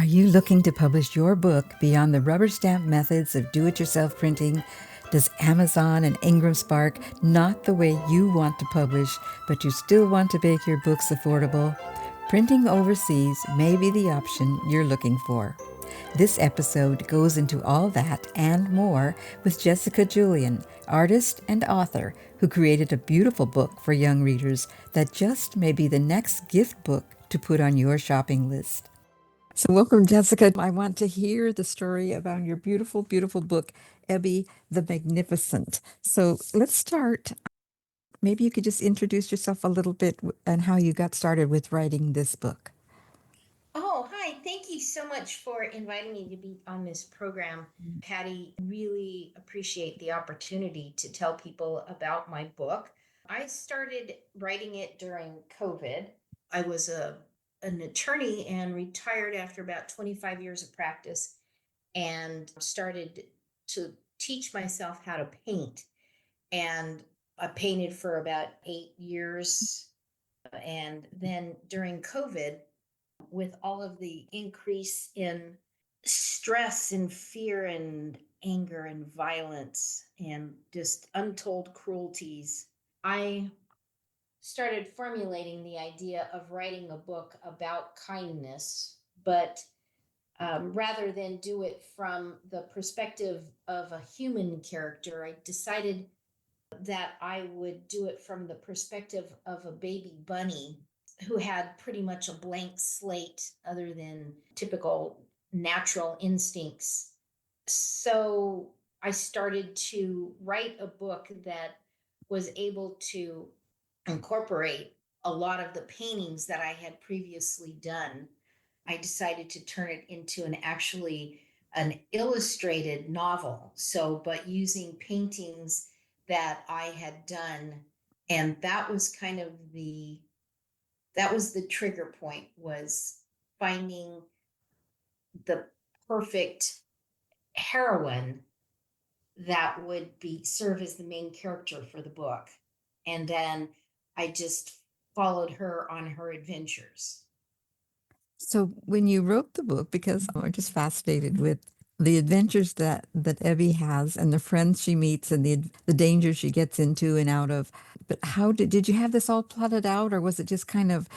Are you looking to publish your book beyond the rubber stamp methods of do-it-yourself printing? Does Amazon and Ingram Spark not the way you want to publish, but you still want to make your books affordable? Printing overseas may be the option you're looking for. This episode goes into all that and more with Jessica Julian, artist and author, who created a beautiful book for young readers that just may be the next gift book to put on your shopping list. So, welcome, Jessica. I want to hear the story about your beautiful, beautiful book, Ebby the Magnificent. So, let's start. Maybe you could just introduce yourself a little bit and how you got started with writing this book. Oh, hi. Thank you so much for inviting me to be on this program, Patty. Really appreciate the opportunity to tell people about my book. I started writing it during COVID. I was an attorney and retired after about 25 years of practice and started to teach myself how to paint. And I painted for about 8 years. And then during COVID, with all of the increase in stress and fear and anger and violence and just untold cruelties, I started formulating the idea of writing a book about kindness, but rather than do it from the perspective of a human character, I decided that I would do it from the perspective of a baby bunny who had pretty much a blank slate other than typical natural instincts. So I started to write a book that was able to incorporate a lot of the paintings that I had previously done. I decided to turn it into an illustrated novel. So, but using paintings that I had done. And that was kind of that was the trigger point, was finding the perfect heroine that would be serve as the main character for the book. And then I just followed her on her adventures. So, when you wrote the book, because I'm just fascinated with the adventures that Evie has and the friends she meets and the dangers she gets into and out of. But how did you have this all plotted out, or was it just kind of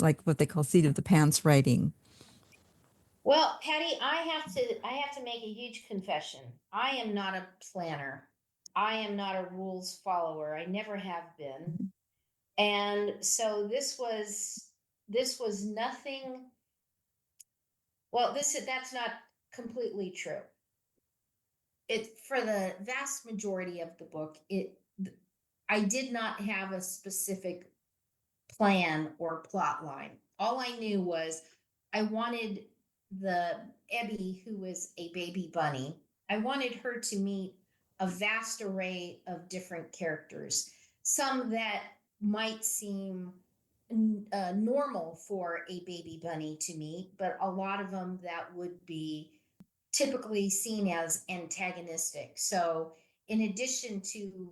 like what they call seat of the pants writing? Well, Patty, I have to make a huge confession. I am not a planner. I am not a rules follower. I never have been. And so this was nothing. Well, this that's not completely true. It For the vast majority of the book, it I did not have a specific plan or plot line. All I knew was I wanted the Ebby, who was a baby bunny, I wanted her to meet a vast array of different characters, some that might seem normal for a baby bunny to meet, but a lot of them that would be typically seen as antagonistic. So, in addition to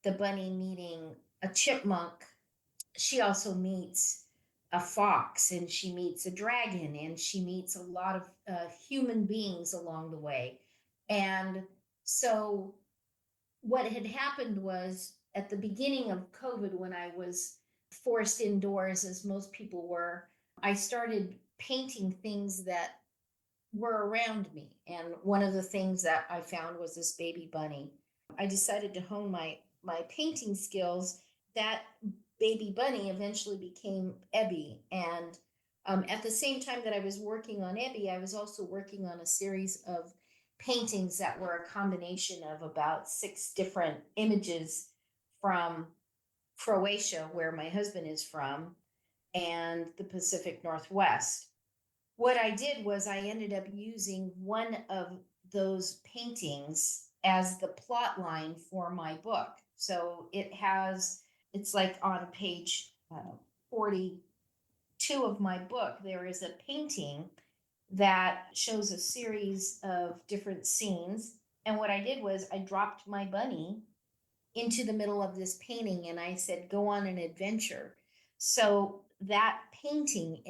the bunny meeting a chipmunk, she also meets a fox, and she meets a dragon, and she meets a lot of human beings along the way. And so what had happened was, at the beginning of COVID, when I was forced indoors, as most people were, I started painting things that were around me. And one of the things that I found was this baby bunny. I decided to hone my painting skills. That baby bunny eventually became Ebby. And at the same time that I was working on Ebby, I was also working on a series of paintings that were a combination of about 6 different images from Croatia, where my husband is from, and the Pacific Northwest. What I did was I ended up using one of those paintings as the plot line for my book. So it's like on page 42 of my book, there is a painting that shows a series of different scenes. And what I did was I dropped my bunny into the middle of this painting and I said, go on an adventure. So that painting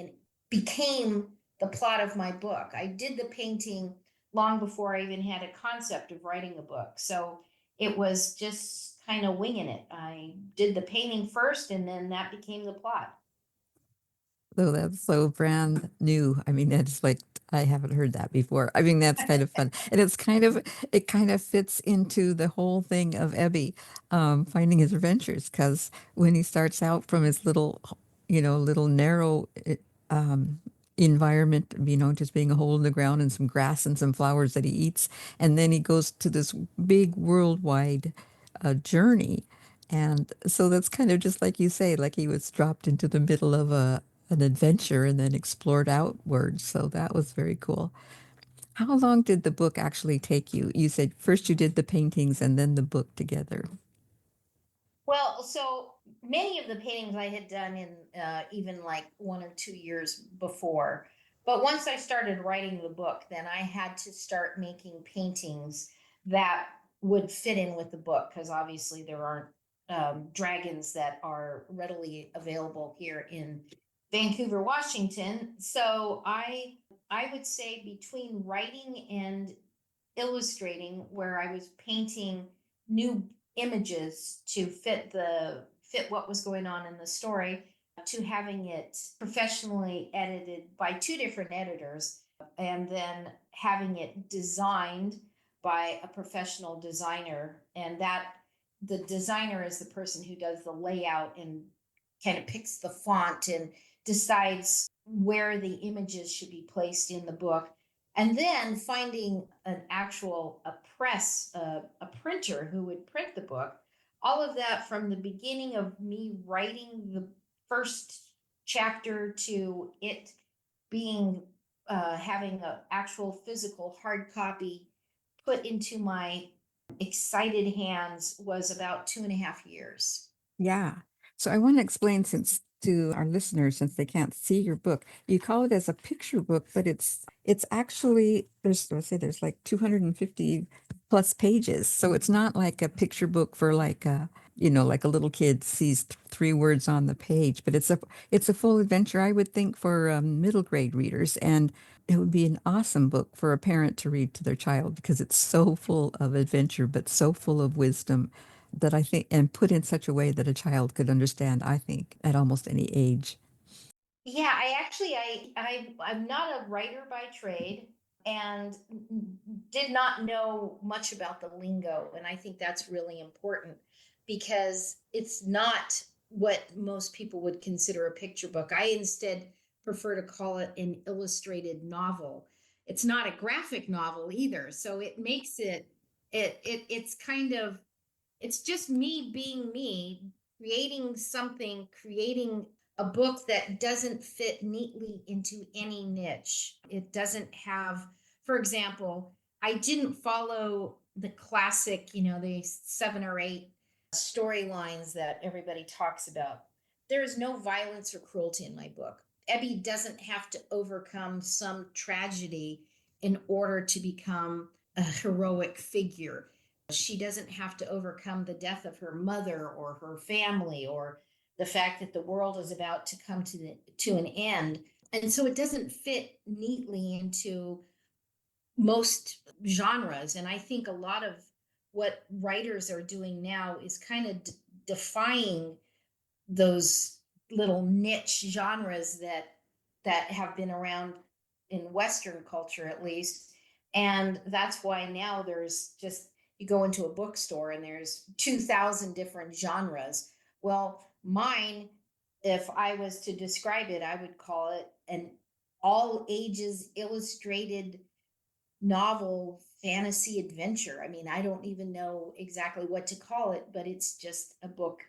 became the plot of my book. I did the painting long before I even had a concept of writing a book. So it was just kind of winging it. I did the painting first, and then that became the plot. So that's so brand new. I mean, it's like I haven't heard that before. I mean, that's kind of fun, and it kind of fits into the whole thing of Ebby finding his adventures. Because when he starts out from his little, little narrow um, environment, just being a hole in the ground and some grass and some flowers that he eats, and then he goes to this big worldwide journey. And so that's kind of just like you say, like he was dropped into the middle of an adventure and then explored outwards. So that was very cool. How long did the book actually take you? You said first you did the paintings and then the book together. Well, so many of the paintings I had done in even like 1 or 2 years before. But once I started writing the book, then I had to start making paintings that would fit in with the book because obviously there aren't dragons that are readily available here in Vancouver, Washington. So I would say between writing and illustrating, where I was painting new images to fit what was going on in the story, to having it professionally edited by two different editors, and then having it designed by a professional designer. And that the designer is the person who does the layout and kind of picks the font and decides where the images should be placed in the book, and then finding an actual a press a printer who would print the book. All of that from the beginning of me writing the first chapter to it being having an actual physical hard copy put into my excited hands was about 2.5 years. Yeah. So I want to explain since to our listeners, since they can't see your book, you call it as a picture book, but it's actually there's let's say there's like 250 plus pages. So it's not like a picture book for like like a little kid sees three words on the page, but it's a full adventure, I would think, for middle grade readers, and it would be an awesome book for a parent to read to their child because it's so full of adventure, but so full of wisdom that I think, and put in such a way that a child could understand, I think, at almost any age. Yeah, I actually I'm not a writer by trade and did not know much about the lingo, and I think that's really important because it's not what most people would consider a picture book. I instead prefer to call it an illustrated novel. It's not a graphic novel either, so it makes it's kind of it's just me being me, creating something, creating a book that doesn't fit neatly into any niche. It doesn't have, for example, I didn't follow the classic, the 7 or 8 storylines that everybody talks about. There is no violence or cruelty in my book. Ebby doesn't have to overcome some tragedy in order to become a heroic figure. She doesn't have to overcome the death of her mother or her family or the fact that the world is about to come to an end. And so it doesn't fit neatly into most genres. And I think a lot of what writers are doing now is kind of defying those little niche genres that have been around in Western culture, at least. And that's why now there's just, you go into a bookstore and there's 2,000 different genres. Well, mine, if I was to describe it, I would call it an all ages illustrated novel fantasy adventure. I mean, I don't even know exactly what to call it, but it's just a book.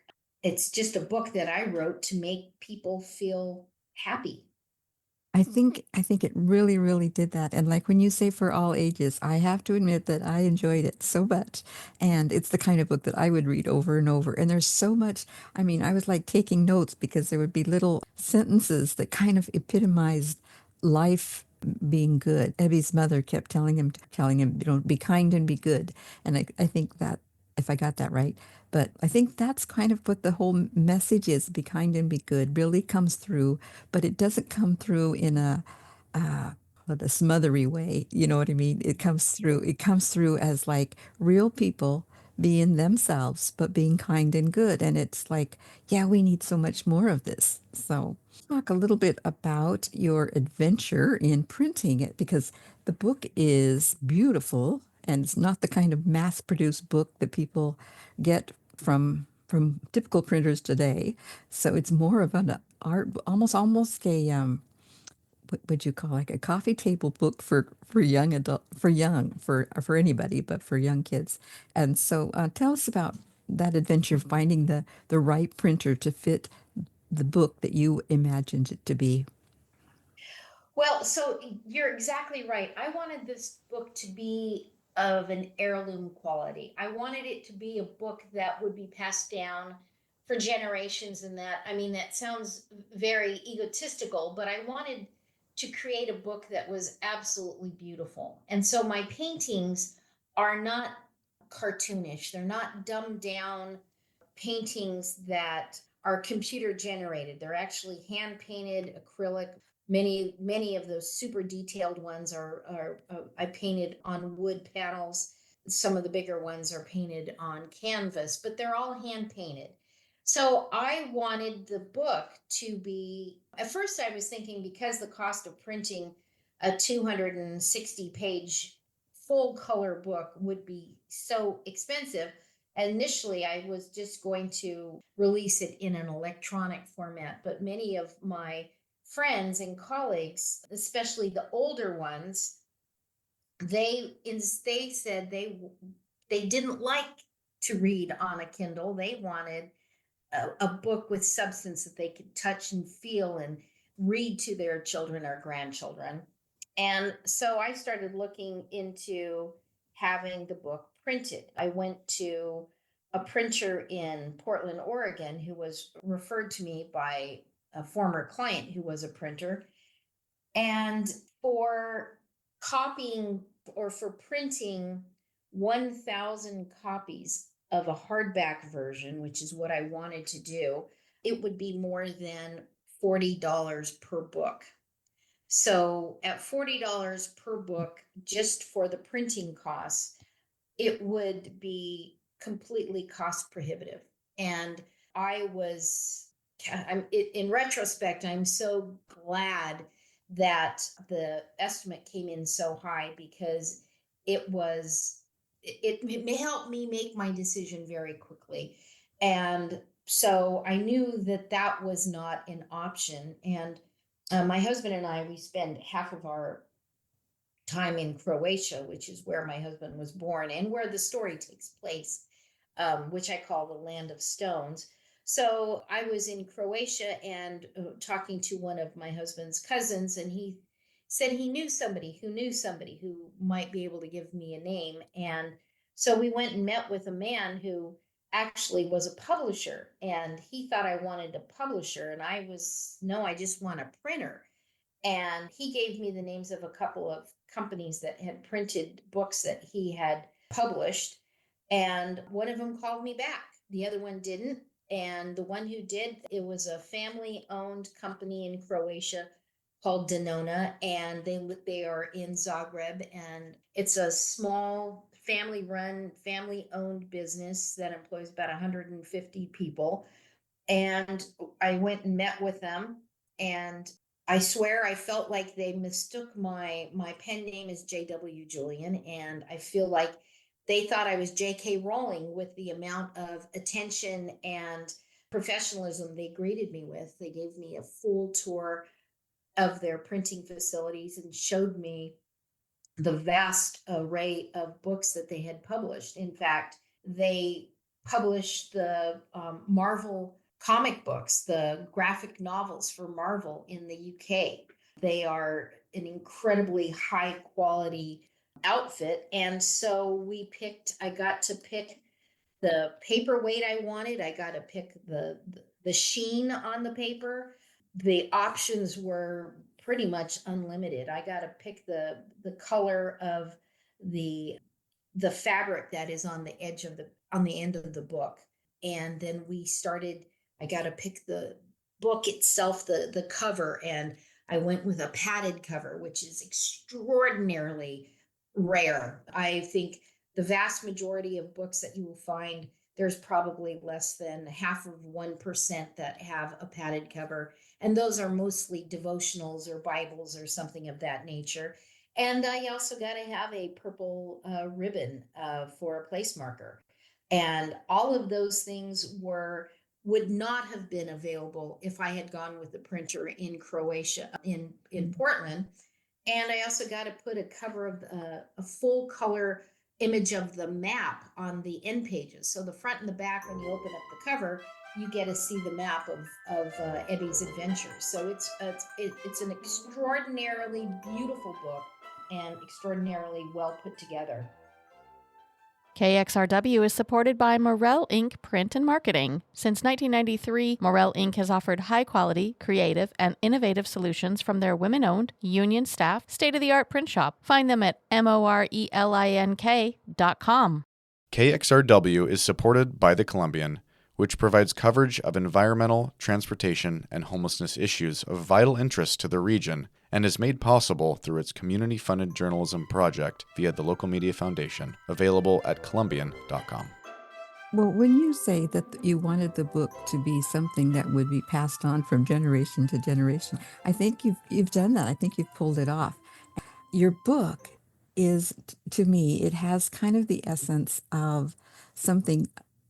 It's just a book that I wrote to make people feel happy. I think it really, really did that. And like when you say for all ages, I have to admit that I enjoyed it so much. And it's the kind of book that I would read over and over. And there's so much, I mean, I was like taking notes because there would be little sentences that kind of epitomized life being good. Ebby's mother kept telling him, be kind and be good. And I think that if I got that right, but I think that's kind of what the whole message is, be kind and be good, really comes through, but it doesn't come through in a the smothery way. You know what I mean? It comes through as like real people being themselves, but being kind and good. And it's like, yeah, we need so much more of this. So talk a little bit about your adventure in printing it, because the book is beautiful and it's not the kind of mass-produced book that people get from typical printers today. So it's more of an art, almost a what would you call, like a coffee table book for young adult, for anybody, but for young kids. And so tell us about that adventure of finding the right printer to fit the book that you imagined it to be. Well, so you're exactly right. I wanted this book to be of an heirloom quality. I wanted it to be a book that would be passed down for generations, and that, I mean, that sounds very egotistical, but I wanted to create a book that was absolutely beautiful. And so my paintings are not cartoonish. They're not dumbed down paintings that are computer generated. They're actually hand painted acrylic. Many of those super detailed ones are I painted on wood panels. Some of the bigger ones are painted on canvas, but they're all hand painted. So I wanted the book to be, at first I was thinking, because the cost of printing a 260 page full color book would be so expensive, initially I was just going to release it in an electronic format. But many of my friends and colleagues, especially the older ones, they said they didn't like to read on a Kindle. They wanted a book with substance that they could touch and feel and read to their children or grandchildren. And so I started looking into having the book printed. I went to a printer in Portland, Oregon, who was referred to me by a former client who was a printer. And for copying, or for printing 1,000 copies of a hardback version, which is what I wanted to do, it would be more than $40 per book. So at $40 per book, just for the printing costs, it would be completely cost prohibitive. And I was, in retrospect, I'm so glad that the estimate came in so high, because it was, it helped me make my decision very quickly. And so I knew that that was not an option. And my husband and I, we spend half of our time in Croatia, which is where my husband was born and where the story takes place, which I call the Land of Stones. So I was in Croatia and talking to one of my husband's cousins, and he said he knew somebody who knew somebody who might be able to give me a name. And so we went and met with a man who actually was a publisher, and he thought I wanted a publisher. And I was, no, I just want a printer. And he gave me the names of a couple of companies that had printed books that he had published. And one of them called me back, the other one didn't. And the one who did, it was a family owned company in Croatia called Denona, and they are in Zagreb, and it's a small family run, family owned business that employs about 150 people. And I went and met with them, and I swear I felt like they mistook my pen name as J.W. Julian, and I feel like they thought I was J.K. Rowling with the amount of attention and professionalism they greeted me with. They gave me a full tour of their printing facilities and showed me the vast array of books that they had published. In fact, they published the Marvel comic books, the graphic novels for Marvel in the UK. They are an incredibly high quality outfit. And so I got to pick the paperweight I wanted. I got to pick the sheen on the paper. The options were pretty much unlimited. I got to pick the color of the the fabric that is on the edge of the on the end of the book. And then we started, I got to pick the book itself, the cover, and I went with a padded cover, which is extraordinarily rare. I think the vast majority of books that you will find, there's probably less than half of 1% that have a padded cover. And those are mostly devotionals or Bibles or something of that nature. And I also got to have a purple ribbon for a place marker. And all of those things would not have been available if I had gone with the printer in Croatia, in Portland. And I also got to put a cover of a full color image of the map on the end pages. So the front and the back, when you open up the cover, you get to see the map of Ebbie's adventures. So it's an extraordinarily beautiful book and extraordinarily well put together. KXRW is supported by Morel Inc. Print and Marketing. Since 1993, Morel Inc. has offered high-quality, creative, and innovative solutions from their women-owned, union-staffed, state-of-the-art print shop. Find them at morelink.com. KXRW is supported by the Columbian, which provides coverage of environmental, transportation, and homelessness issues of vital interest to the region, and is made possible through its community-funded journalism project via the Local Media Foundation, available at columbian.com. Well, when you say that you wanted the book to be something that would be passed on from generation to generation, I think you've done that. I think you've pulled it off. Your book is, to me, it has kind of the essence of something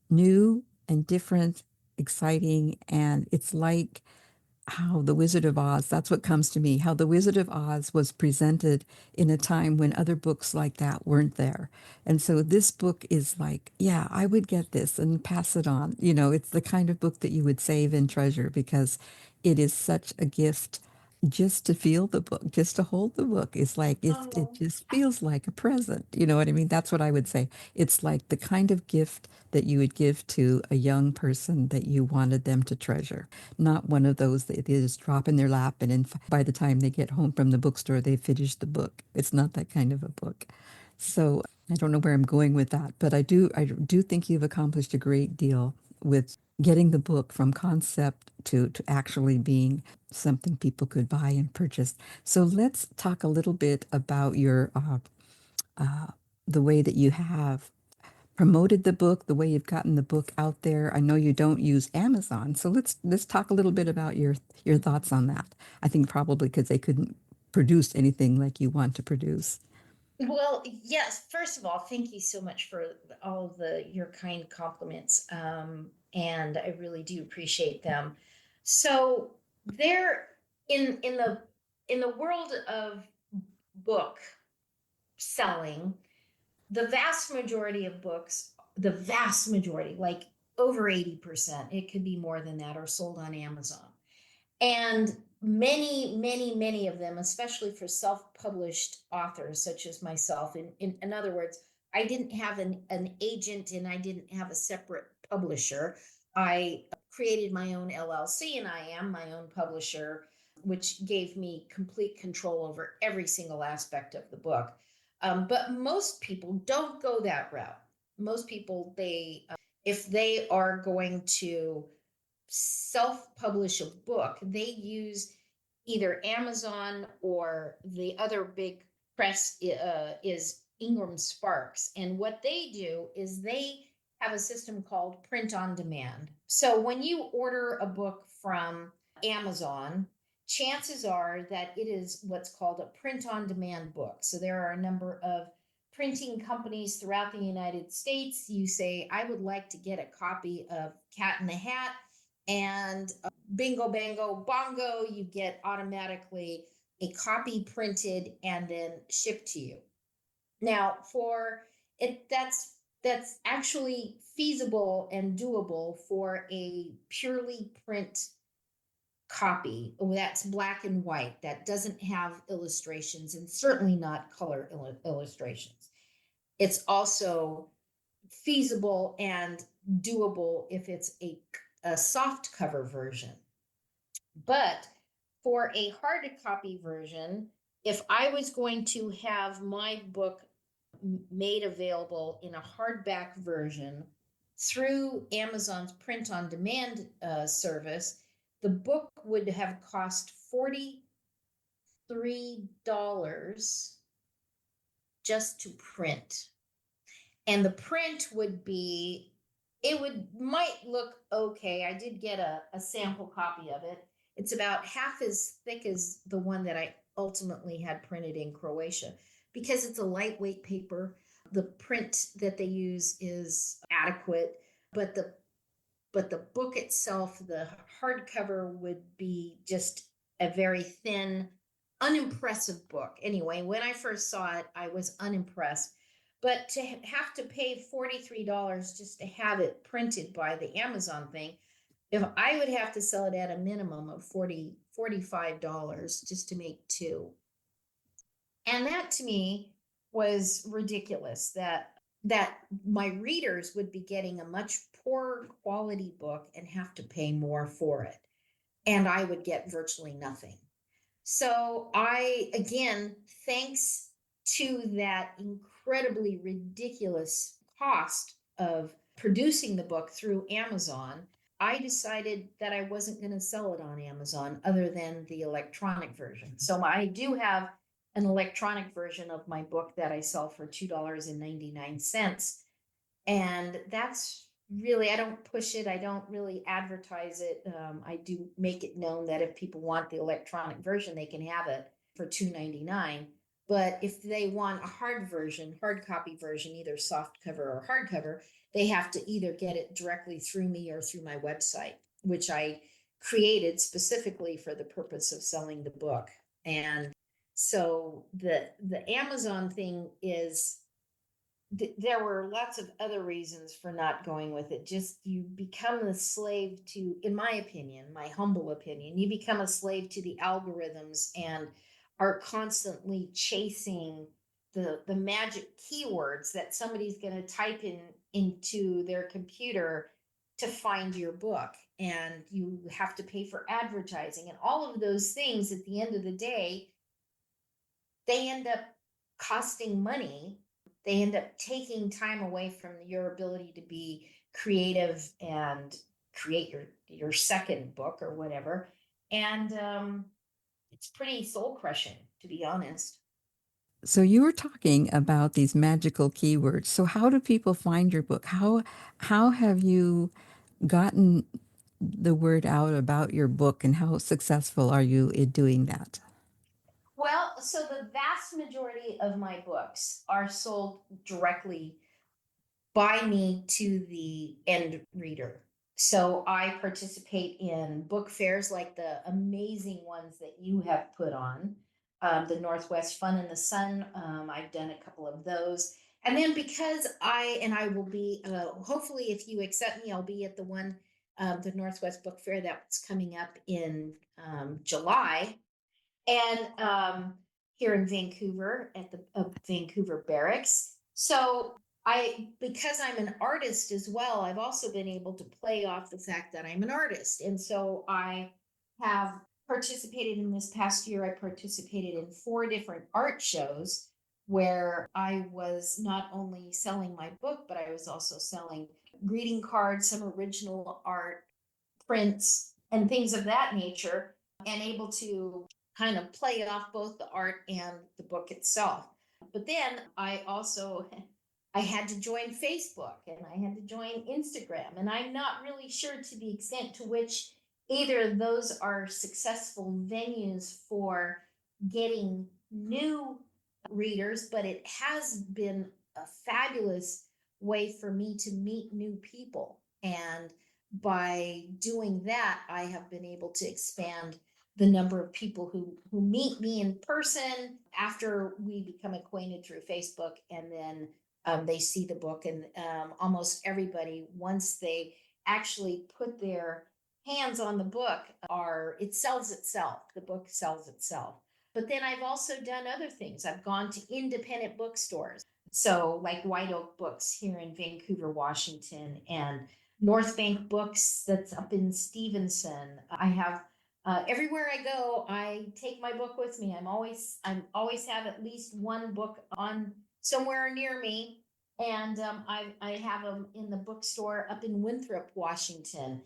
new and different, exciting, and it's like how The Wizard of Oz, that's what comes to me, how The Wizard of Oz was presented in a time when other books like that weren't there. And so this book is like, yeah, I would get this and pass it on. You know, it's the kind of book that you would save and treasure because it is such a gift just to feel the book, just to hold the book. It's like it just feels like a present. You know what I mean? That's what I would say. It's like the kind of gift that you would give to a young person that you wanted them to treasure, not one of those that they just drop in their lap and by the time they get home from the bookstore, they finish the book. It's not that kind of a book. So I don't know where I'm going with that, but I do think you've accomplished a great deal with getting the book from concept to actually being something people could buy and purchase. So let's talk a little bit about your the way that you have promoted the book, the way you've gotten the book out there. I know you don't use Amazon, so let's talk a little bit about your thoughts on that. I think probably because they couldn't produce anything like you want to produce. Well, yes. First of all, thank you so much for all of your kind compliments, and I really do appreciate them. So there, in the world of book selling, the vast majority of books, the vast majority, like over 80%, it could be more than that, are sold on Amazon. And many of them, especially for self-published authors such as myself, in other words, I didn't have an agent and I didn't have a separate publisher. I created my own LLC and I am my own publisher, which gave me complete control over every single aspect of the book. But most people don't go that route. Most people, if they are going to self-publish a book, they use either Amazon or the other big press is Ingram Sparks. And what they do is they have a system called print on demand. So when you order a book from Amazon, chances are that it is what's called a print on demand book. So there are a number of printing companies throughout the United States. You say, I would like to get a copy of Cat in the Hat, and bingo, bango, bongo, you get automatically a copy printed and then shipped to you. Now, for it, that's actually feasible and doable for a purely print copy that's black and white, that doesn't have illustrations and certainly not color illustrations. It's also feasible and doable if it's a soft cover version. But for a hard copy version, if I was going to have my book made available in a hardback version through Amazon's print on demand service, the book would have cost $40 $3 just to print. And the print would be, might look okay. I did get a sample copy of it. It's about half as thick as the one that I ultimately had printed in Croatia. Because it's a lightweight paper, the print that they use is adequate, but the book itself, the hardcover, would be just a very thin, unimpressive book. Anyway, when I first saw it, I was unimpressed. But to have to pay $43 just to have it printed by the Amazon thing, if I would have to sell it at a minimum of $45 just to make two. And that to me was ridiculous, that my readers would be getting a much poorer quality book and have to pay more for it, and I would get virtually nothing. So I, again, thanks to that incredibly ridiculous cost of producing the book through Amazon, I decided that I wasn't going to sell it on Amazon other than the electronic version. So I do have an electronic version of my book that I sell for $2.99. And that's really, I don't push it. I don't really advertise it. I do make it known that if people want the electronic version, they can have it for $2.99. But if they want a hard version, hard copy version, either soft cover or hardcover, they have to either get it directly through me or through my website, which I created specifically for the purpose of selling the book. And so the Amazon thing is, there were lots of other reasons for not going with it. Just you become a slave to, in my opinion, my humble opinion, you become a slave to the algorithms and are constantly chasing the magic keywords that somebody's going to type into their computer to find your book. And you have to pay for advertising and all of those things. At the end of the day, they end up costing money. They end up taking time away from your ability to be creative and create your second book or whatever. And it's pretty soul crushing, to be honest. So you were talking about these magical keywords. So how do people find your book? How have you gotten the word out about your book, and how successful are you in doing that? Well, so the vast majority of my books are sold directly by me to the end reader. So I participate in book fairs like the amazing ones that you have put on, the Northwest Fun in the Sun. I've done a couple of those. And then because I will be, hopefully if you accept me, I'll be at the Northwest Book Fair that's coming up in July. And here in Vancouver at the Vancouver Barracks. So because I'm an artist as well, I've also been able to play off the fact that I'm an artist. And so I have participated in this past year. I participated in 4 different art shows where I was not only selling my book, but I was also selling greeting cards, some original art, prints, and things of that nature, and able to kind of play off both the art and the book itself. But then I had to join Facebook and I had to join Instagram, and I'm not really sure to the extent to which either of those are successful venues for getting new readers, but it has been a fabulous way for me to meet new people. And by doing that, I have been able to expand the number of people who meet me in person after we become acquainted through Facebook, and then they see the book. And almost everybody, once they actually put their hands on the book, it sells itself. The book sells itself. But then I've also done other things. I've gone to independent bookstores. So like White Oak Books here in Vancouver, Washington, and North Bank Books that's up in Stevenson. I have everywhere I go, I take my book with me. I'm always have at least one book on somewhere near me, and I have them in the bookstore up in Winthrop, Washington,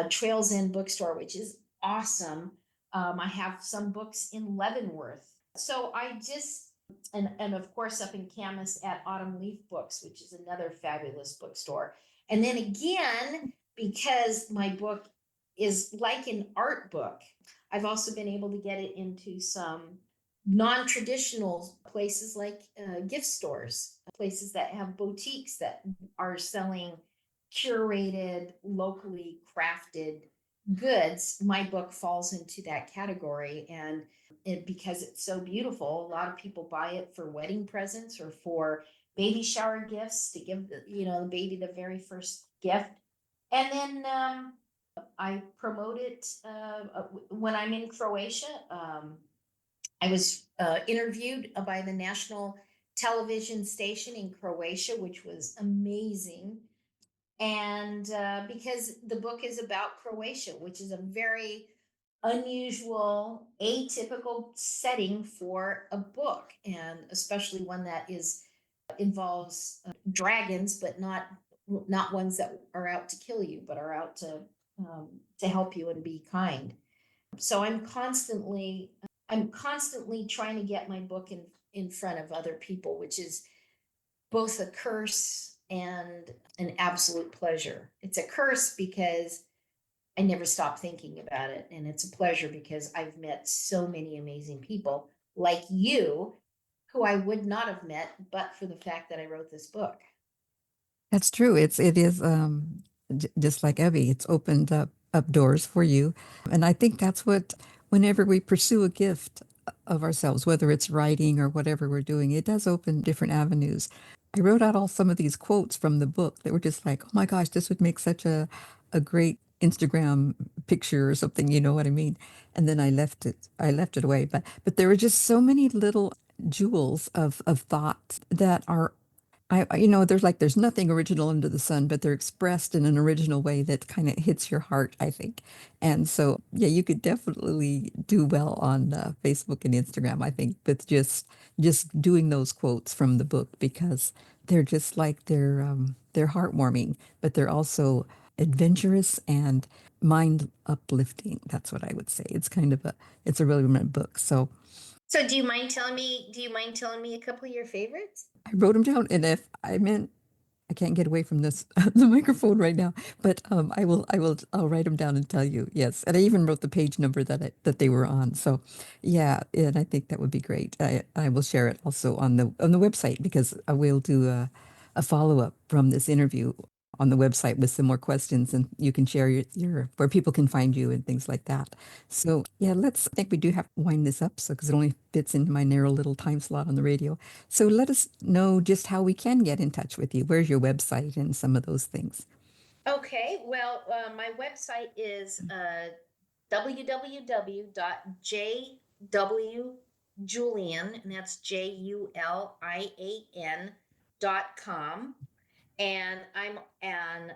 Trails End Bookstore, which is awesome. I have some books in Leavenworth, So I just, and of course up in Camas at Autumn Leaf Books, which is another fabulous bookstore. And then again, because my book is like an art book, I've also been able to get it into some non-traditional places like gift stores, places that have boutiques that are selling curated, locally crafted goods. My book falls into that category, and because it's so beautiful, a lot of people buy it for wedding presents or for baby shower gifts to give the baby the very first gift. And then I promote it when I'm in Croatia. I was interviewed by the national television station in Croatia, which was amazing. And because the book is about Croatia, which is a very unusual, atypical setting for a book, and especially one that involves dragons, but not ones that are out to kill you, but are out to help you and be kind. So I'm constantly trying to get my book in front of other people, which is both a curse and an absolute pleasure. It's a curse because I never stop thinking about it. And it's a pleasure because I've met so many amazing people like you who I would not have met but for the fact that I wrote this book. That's true. It is just like Evie. It's opened up doors for you, and I think that's what whenever we pursue a gift of ourselves, whether it's writing or whatever we're doing, it does open different avenues. I wrote out all some of these quotes from the book that were just like, oh my gosh, this would make such a great Instagram picture or something. You know what I mean? And then I left it away. But there were just so many little jewels of thought that are there's nothing original under the sun, but they're expressed in an original way that kind of hits your heart, I think. And so, yeah, you could definitely do well on Facebook and Instagram, I think, with just doing those quotes from the book because they're just like they're heartwarming, but they're also adventurous and mind uplifting. That's what I would say. It's a really good book. So So do you mind telling me a couple of your favorites? I wrote them down, and if I meant I can't get away from this the microphone right now, but I'll write them down and tell you. Yes, and I even wrote the page number that they were on. So, yeah, and I think that would be great. I will share it also on the website because I will do a follow up from this interview on the website with some more questions, and you can share your where people can find you and things like that. So, yeah, I think we do have to wind this up, so because it only fits into my narrow little time slot on the radio. So let us know just how we can get in touch with you. Where's your website and some of those things? Okay, well, my website is www.jwjulian, and that's JULIAN.com. And I'm on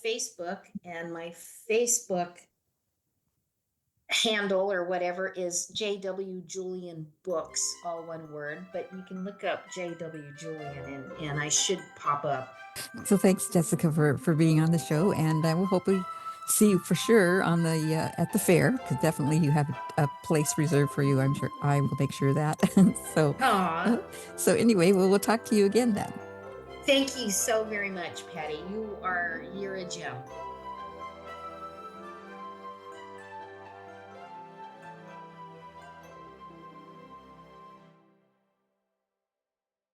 Facebook, and my Facebook handle or whatever is JW Julian Books, all one word. But you can look up JW Julian, and I should pop up. So thanks, Jessica, for being on the show, and I will hope we see you for sure on the at the fair because definitely you have a place reserved for you. I'm sure I will make sure of that. so Aw, so anyway, we'll talk to you again then. thank you so very much, Patty. You're a gem.